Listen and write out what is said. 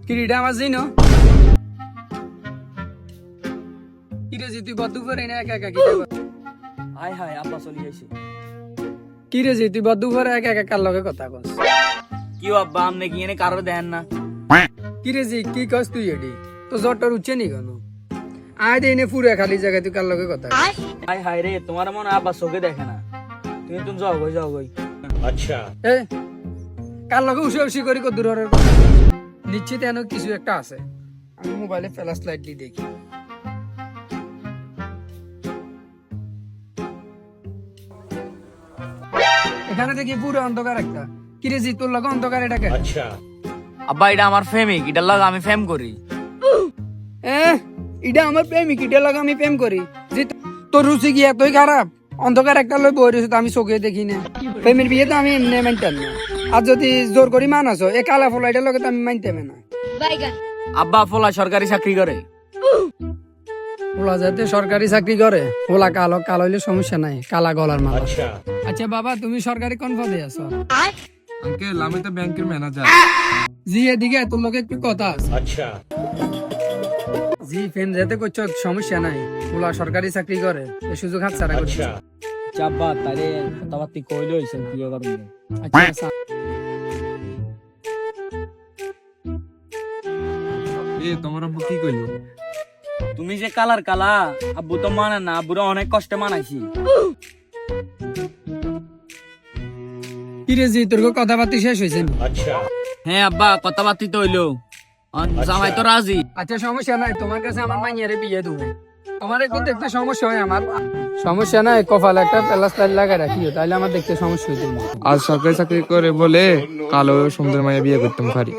কিরিটা আমার জিনো কিরে জি তুই বদ্ধ করে না একা একা কি হায় হায় আব্বা চলে গেছে। কিরে জি তুই বদ্ধ করে একা একা কার লগে কথা কস কি আব্বা আমনে কি এনে কারো দেন না? কিরে জি কি কস তুই এডি তো জ্বরটার উঠছে নি কেন আয় দে এনে পুরো খালি জায়গায় তুই কার লগে কথা কস হায় হায় রে তোমার মনে হয় আব্বা চোখে দেখে না। তুমি যাও গই। अच्छा এ কার লগে উসে উসি করি কত দূর হরে নিশ্চিত এনে কিছু একটা আছে আমি মোবাইলে ফ্ল্যাশ লাইট দিয়ে দেখি এখানে দেখি পুরো অন্ধকার একটা কিরে জি তোর লগে অন্ধকার এটাকে अच्छा আব্বা এটা আমার প্রেমিক, এটার লগে আমি প্রেম করি। এটা আমার প্রেমিক এটা লাগে আমি প্রেম করি যে তোর রুচি কি এতই খারাপ অন্ধকার একটা লই বই রয়েছে আমি চোখে দেখি না প্রেমের বিয়ে তো আমি এমনি মানতাম না আর যদি জোর করি মানাস এ কালা ফলা এটার লগে তো আমি মানতাম না আব্বা ফলা সরকারি চাকরি করে। ওলা যাতে সরকারি চাকরি করে ওলা কালো কালো হইলে সমস্যা নাই কালা গলার মালা अच्छा আচ্ছা বাবা তুমি সরকারি কোন পদে আছো আঙ্কেল আমি তো ব্যাংকের ম্যানেজার। জি এদিকে তোর লোকে একটু কথা আছে अच्छा জি ফেম যেতে করছো সমস্যা নাই ওলা সরকারি চাকরি করে এই সুযোগ হাত ছাড়া করছে अच्छा আব্বা তাইলে কথাবার্তি কইলে হইছে বিয়ে করব। আচ্ছা এ তোমার আব্বু কি কইলো? তুমি যে কালার কালা আব্বু তো মানে না, আব্বুরা অনেক কষ্টে মানাইছি। কিরে জি তোর কথাবার্তা শেষ হয়েছে अच्छा হ্যাঁ আব্বা কথাবার্তি তো হইলো, জামাই তো রাজি। আচ্ছা সমস্যা নাই তোমার কাছে আমার মাইয়ারে বিয়ে দেবো তোমার একটু দেখতে সমস্যা হয় আমার সমস্যা নাই কপালে একটা প্লাস লাইট লাগাই রাখিও তাহলে আমার দেখতে সমস্যা হইতো না আজ সরকারি চাকরি করে বলে কালো সুন্দর মাইয়া বিয়ে করতাম পারি।